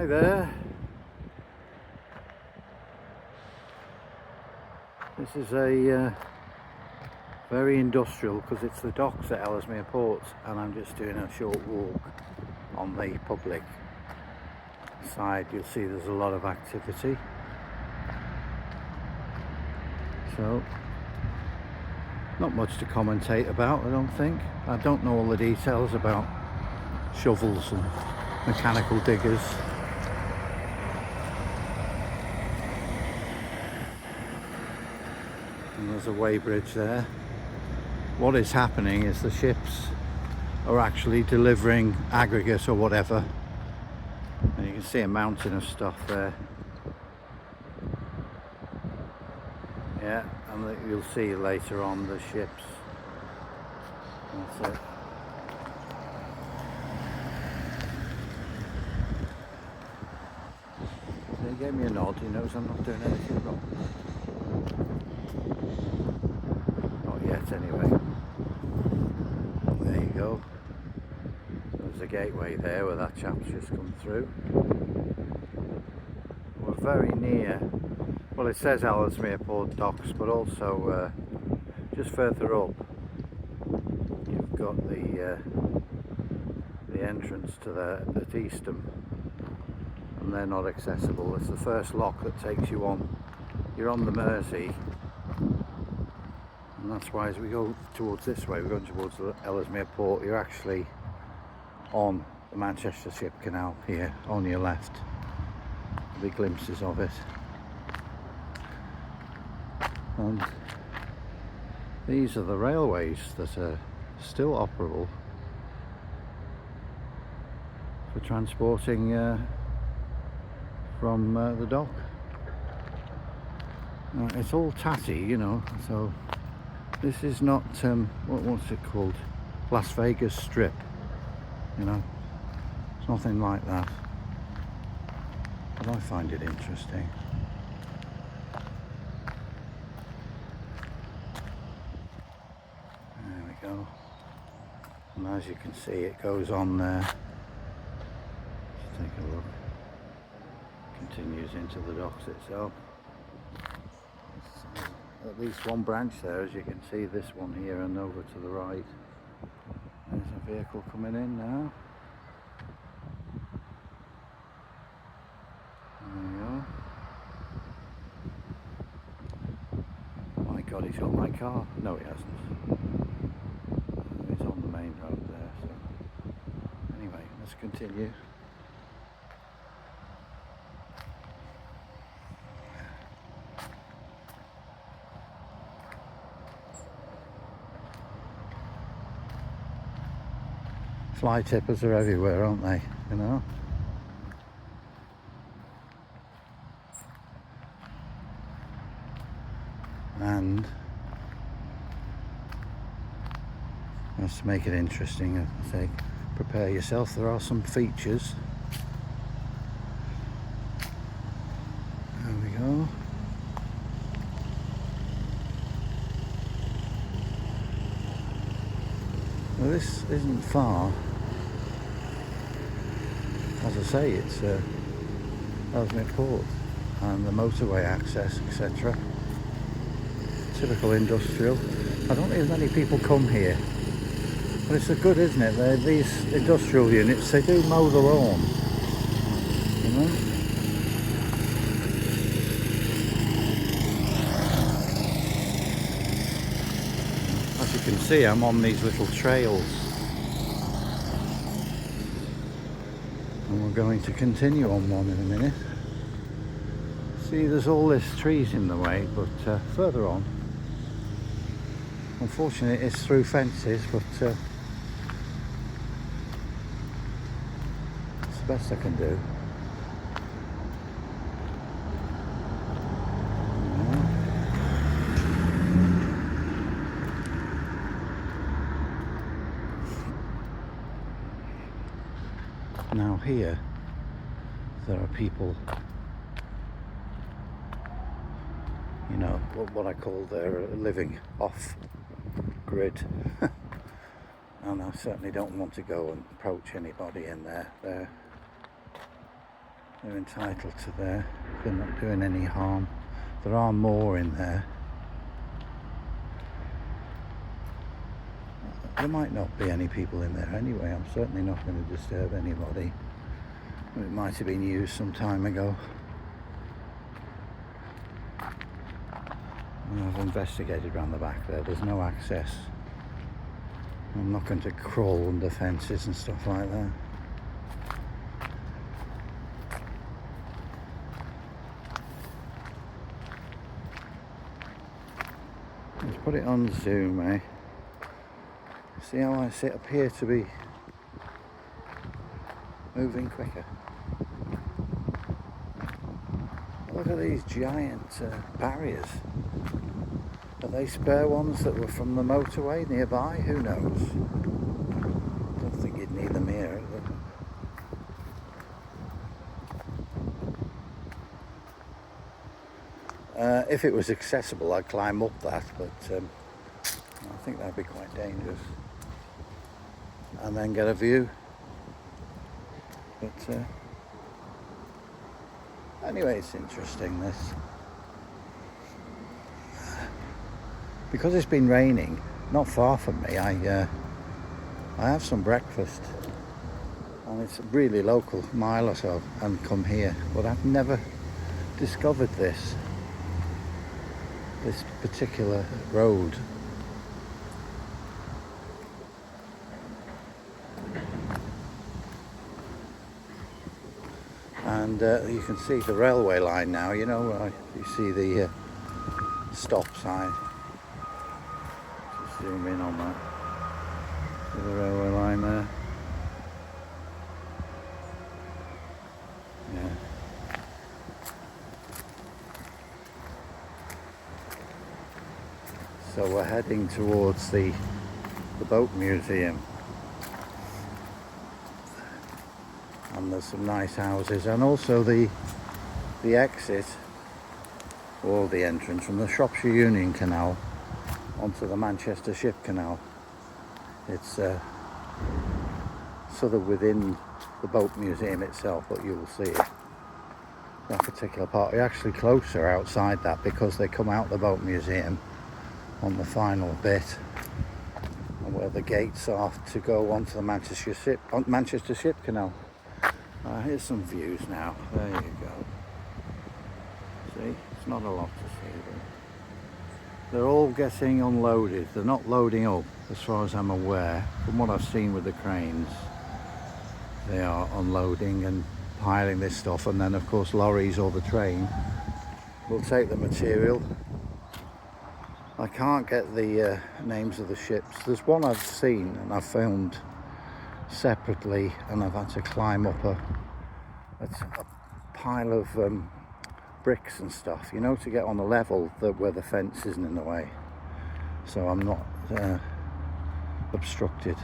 there. This is a very industrial, because it's the docks at Ellesmere Port, and I'm just doing a short walk on the public side. You'll see there's a lot of activity. So, not much to commentate about, I don't think. I don't know all the details about shovels and mechanical diggers. And there's a weighbridge there. What is happening is the ships are actually delivering aggregate or whatever. And you can see a mountain of stuff there. Yeah, and you'll see later on the ships. That's it. So he gave me a nod, he knows I'm not doing anything wrong. Not yet anyway. There you go. There's a gateway there where that chap's just come through. We're very near, well, it says Ellesmere Port docks, but also just further up you've got the entrance to at Eastham, and they're not accessible. It's the first lock that takes you on. You're on the Mersey, and that's why as we go towards this way, we're going towards the Ellesmere Port, you're actually on the Manchester Ship Canal here on your left. Big glimpses of it. And these are the railways that are still operable for transporting from the dock. It's all tatty, you know, so this is not what's it called, Las Vegas Strip, you know, it's nothing like that, but I find it interesting. There we go, and as you can see it goes on there. Let's take a look. Continues into the docks itself. At least one branch there, as you can see, this one here, and over to the right there's a vehicle coming in now. There we go. My God, he's got my car. No, he hasn't. He's on the main road there. So anyway, let's continue. Fly tippers are everywhere, aren't they? You know? And just to make it interesting, I say, prepare yourself. There are some features. There we go. Well, this isn't far. As I say, it's Ellesmere Port and the motorway access, etc. Typical industrial. I don't think many people come here, but it's good, isn't it? These industrial units, they do mow the lawn, you know. As you can see, I'm on these little trails. And we're going to continue on one in a minute. See, there's all this trees in the way, but further on, unfortunately it's through fences, but it's the best I can do. Now here, there are people, you know, what I call their living off grid. And I certainly don't want to go and approach anybody in there. They're They're entitled to there. They're not doing any harm. There are more in there. There might not be any people in there anyway. I'm certainly not going to disturb anybody. It might have been used some time ago. I've investigated around the back there. There's no access. I'm not going to crawl under fences and stuff like that. Let's put it on zoom, eh? See how I sit up here to be moving quicker. Look at these giant barriers. Are they spare ones that were from the motorway nearby? Who knows? I don't think you'd need them here. If it was accessible, I'd climb up that, but I think that'd be quite dangerous. And then get a view. But anyway, it's interesting, this. Because it's been raining, not far from me, I have some breakfast. And it's really local, mile or so, and come here. But I've never discovered this particular road. And you can see the railway line now, you know, you see the stop sign. Just zoom in on that. See the railway line there. Yeah. So we're heading towards the boat museum. And there's some nice houses, and also the exit or the entrance from the Shropshire Union Canal onto the Manchester Ship Canal. It's sort of within the boat museum itself, but you'll see it. That particular part, you're actually closer outside that because they come out the boat museum on the final bit, and where the gates are to go onto the Manchester Ship Canal. Here's some views now. There you go. See, it's not a lot to see, but they're all getting unloaded. They're not loading up, as far as I'm aware. From what I've seen with the cranes, they are unloading and piling this stuff, and then of course lorries or the train will take the material. I can't get the names of the ships. There's one I've seen and I've filmed separately, and I've had to climb up a pile of bricks and stuff, you know, to get on the level where the fence isn't in the way, so I'm not obstructed.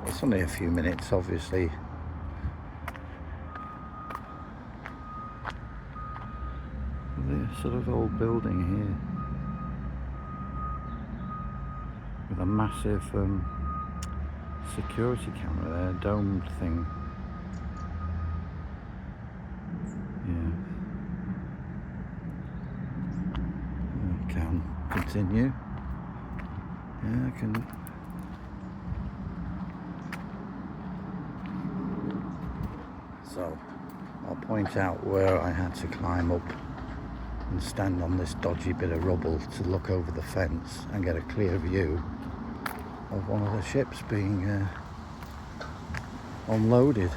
It's only a few minutes, obviously. This sort of old building here with a massive security camera there, domed thing. Yeah. I can continue. Yeah, I can. So I'll point out where I had to climb up and stand on this dodgy bit of rubble to look over the fence and get a clear view of one of the ships being unloaded.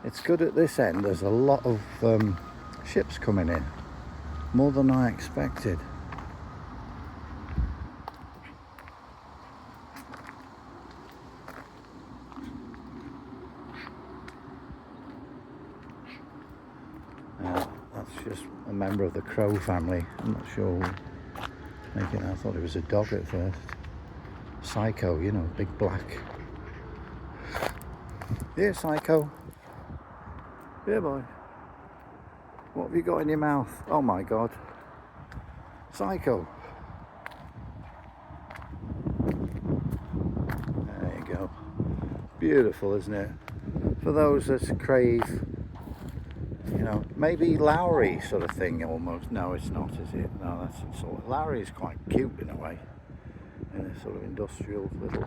It's good at this end. There's a lot of ships coming in, more than I expected. That's just a member of the crow family. I'm not sure. I thought it was a dog at first. Psycho, you know, big black. Here, Psycho. Here, boy. What have you got in your mouth? Oh my God. Psycho. There you go. Beautiful, isn't it? for those that crave, you know, maybe Lowry sort of thing almost. No, it's not, is it? No, that's sort of, Lowry is quite cute in a way, in a sort of industrial little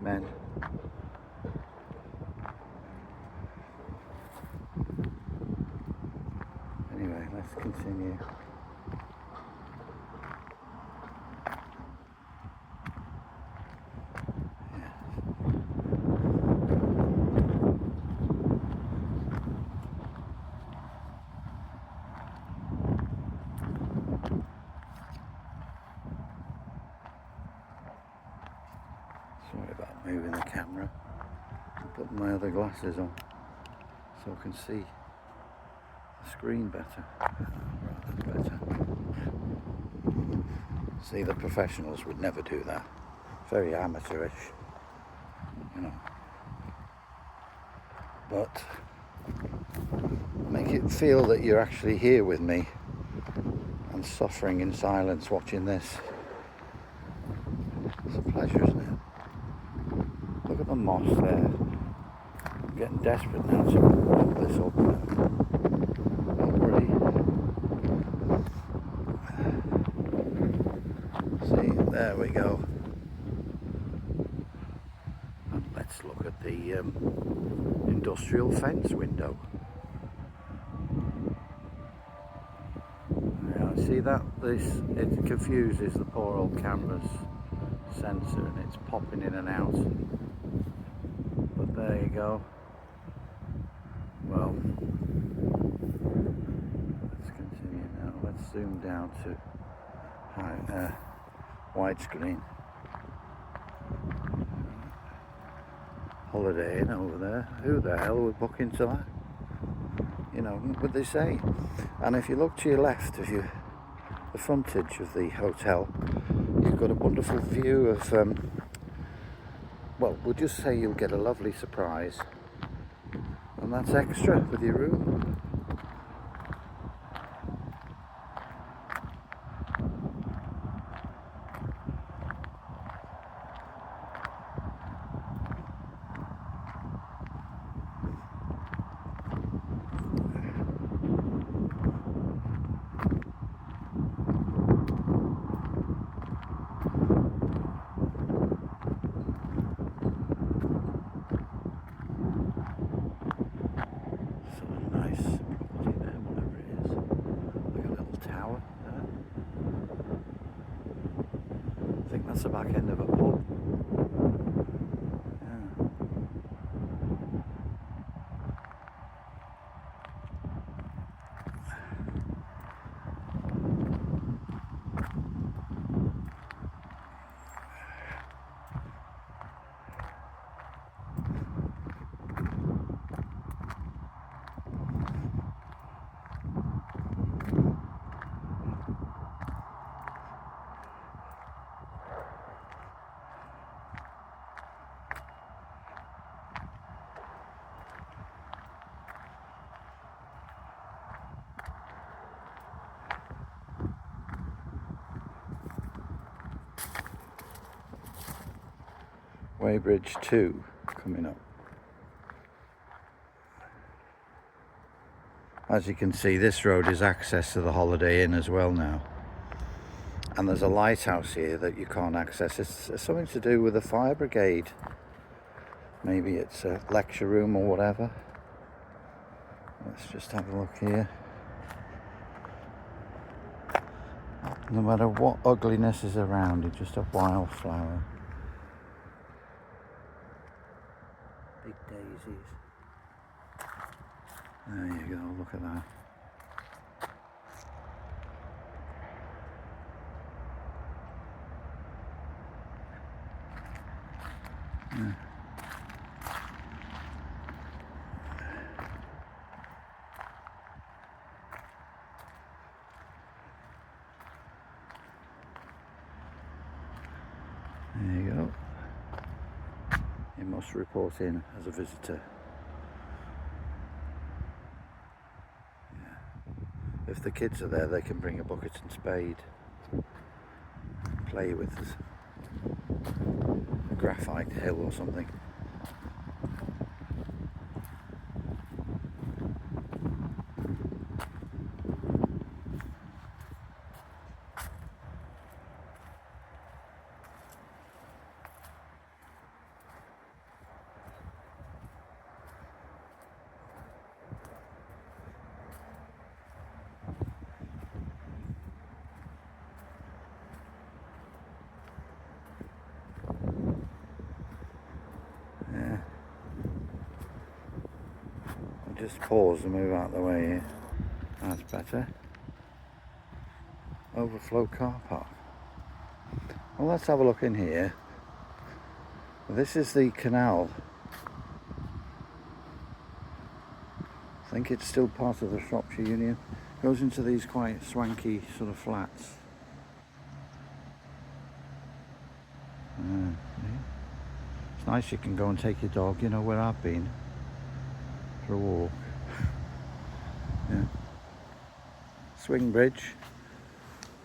men. Anyway, let's continue. Sorry about moving the camera. I'm putting my other glasses on so I can see the screen better. Right, that's better. See, the professionals would never do that. Very amateurish, you know. But make it feel that you're actually here with me and suffering in silence watching this. It's a pleasure, isn't it? Look at the moss there. I'm getting desperate now to pull this up. Don't worry. See, there we go. And let's look at the industrial fence window. Now, see that? It confuses the poor old camera's sensor and it's popping in and out. But there you go. Well, let's continue now. Let's zoom down to widescreen. Holiday Inn over there. Who the hell would book into that? You know, what they say. And if you look to your left of the frontage of the hotel, you've got a wonderful view of, well, we'll just say you'll get a lovely surprise. And that's extra with your room. I think that's the back end of a pub. Yeah. Weybridge 2 coming up. As you can see, this road is access to the Holiday Inn as well now. And there's a lighthouse here that you can't access. It's something to do with the fire brigade. Maybe it's a lecture room or whatever. Let's just have a look here. No matter what ugliness is around, it's just a wildflower. Big daisies. There you go, look at that. Yeah. There you go. You must report in as a visitor. Yeah. If the kids are there, they can bring a bucket and spade. Play with a graphite hill or something. just pause and move out of the way here. That's better. Overflow car park. Well, let's have a look in here. This is the canal. I think it's still part of the Shropshire Union. Goes into these quite swanky sort of flats. Yeah. It's nice you can go and take your dog, you know where I've been, for a walk. Yeah. Swing bridge.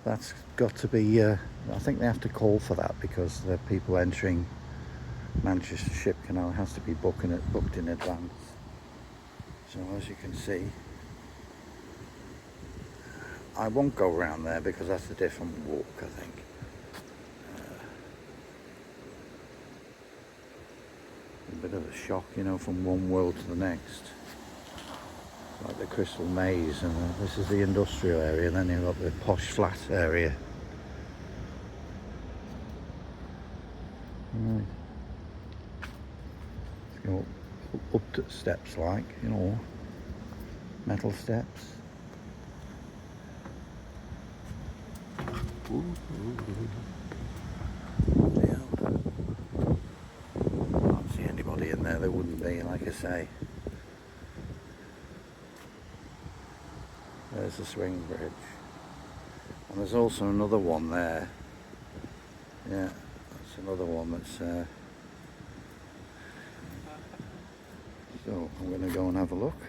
That's got to be, I think they have to call for that because the people entering Manchester Ship Canal has to be booked in advance. So as you can see, I won't go around there because that's a different walk, I think. A bit of a shock, you know, from one world to the next. Like the Crystal Maze, and this is the industrial area, and then you've got the posh flat area. Right. Let's go up to steps, like, you know, metal steps. Ooh. Yeah. Can't see anybody in there. There wouldn't be, like I say. There's the swing bridge, and there's also another one there. Yeah, that's another one that's. So I'm going to go and have a look.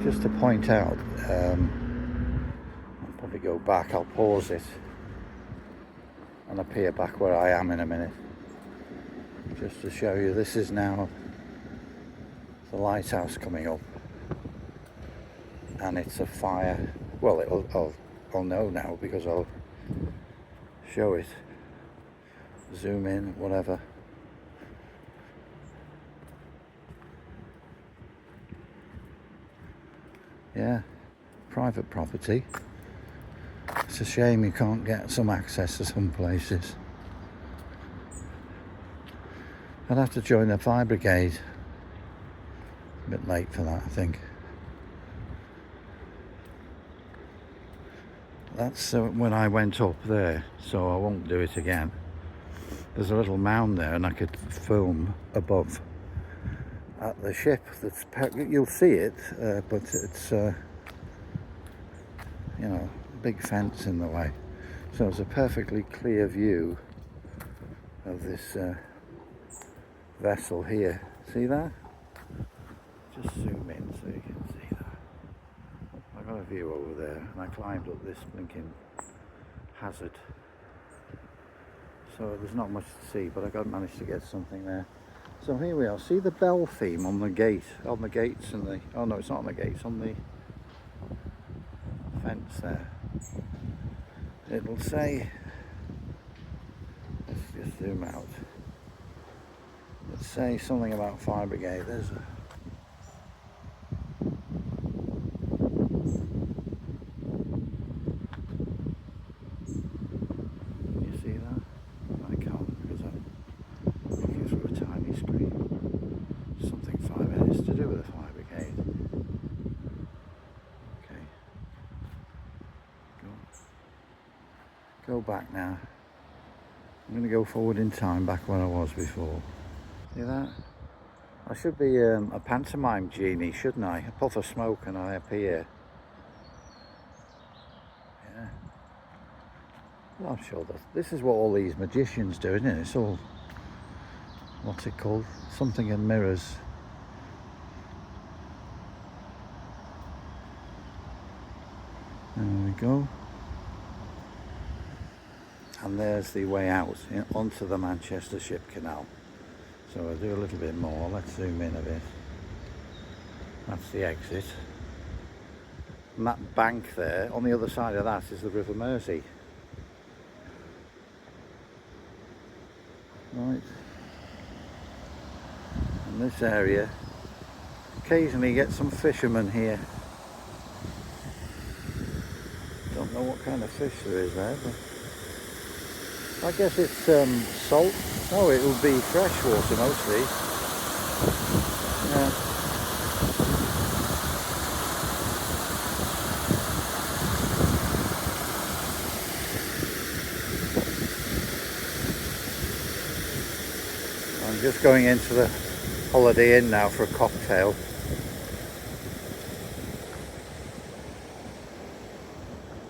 Just to point out, I'll probably go back. I'll pause it and appear back where I am in a minute. Just to show you, this is now the lighthouse coming up, and it's a fire. Well, I'll know now because I'll show it. Zoom in, whatever. Yeah, private property. It's a shame you can't get some access to some places. I'd have to join the fire brigade. A bit late for that, I think. That's when I went up there, so I won't do it again. There's a little mound there, and I could film above at the ship. You'll see it, but it's you know, big fence in the way, so it's a perfectly clear view of this vessel here. See that? Just zoom in so you can see that. I got a view over there, and I climbed up this blinking hazard, so there's not much to see, but I managed to get something there. So here we are. See the bell theme on the gate, on the gates, and the, oh no, it's not on the gates, on the fence there. It'll say, let's just zoom out. Let's say something about fire brigade. There's a, you see that? I can't because I'm looking through a tiny screen. Something 5 minutes to do with the fire brigade. Okay. Go back now. I'm going to go forward in time, back where I was before. See that? I should be a pantomime genie, shouldn't I? A puff of smoke and I appear. Yeah. Well, I'm sure that this is what all these magicians do, isn't it? It's all, what's it called? Something in mirrors. There we go. And there's the way out onto the Manchester Ship Canal. So I'll do a little bit more. Let's zoom in a bit. That's the exit. And that bank there, on the other side of that is the River Mersey. Right. And this area, occasionally get some fishermen here. Don't know what kind of fish there is there, but I guess it's salt. No, it will be fresh water mostly. Yeah. I'm just going into the Holiday Inn now for a cocktail.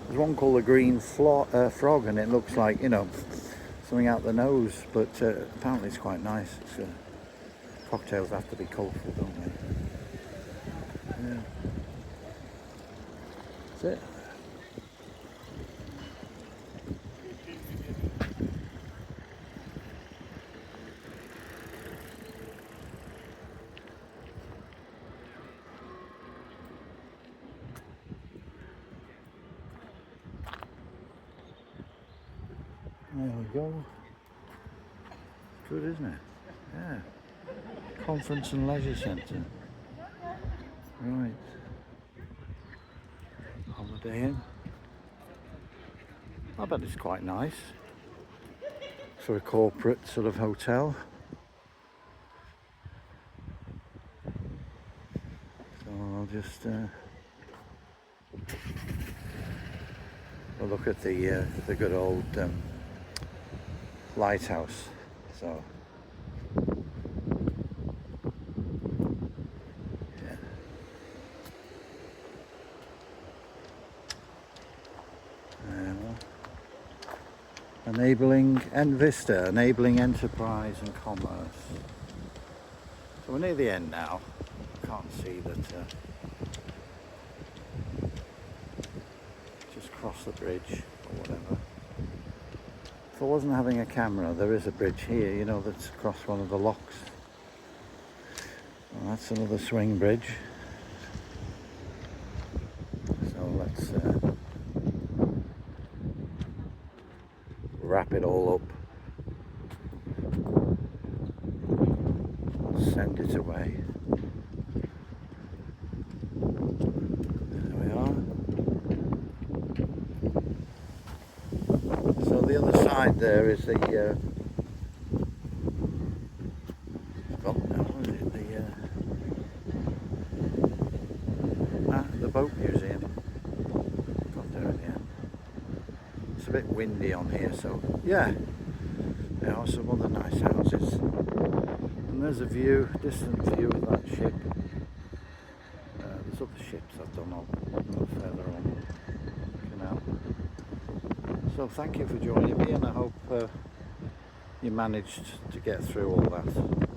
There's one called the Green Frog, and it looks like, you know, something out the nose, but apparently it's quite nice. Cocktails have to be colourful, don't they? Yeah. That's it. There we go. Good, isn't it? Yeah. Conference and Leisure Centre. Right. Holiday Inn. I bet it's quite nice for a corporate sort of hotel. So I'll just we'll look at the good old lighthouse. So yeah. Enabling Vista, enabling enterprise and commerce. So we're near the end now. I can't see that. Just cross the bridge or whatever. If I wasn't having a camera, there is a bridge here, you know, that's across one of the locks. Well, that's another swing bridge. So let's wrap it all up, send it away. There we are. So the other side there is the the boat museum. Got there in the end. It's a bit windy on here, so yeah, there are some other nice houses, and there's a view, distant view of that ship. There's other ships I've done on further on the canal. So thank you for joining me, and I hope you managed to get through all that.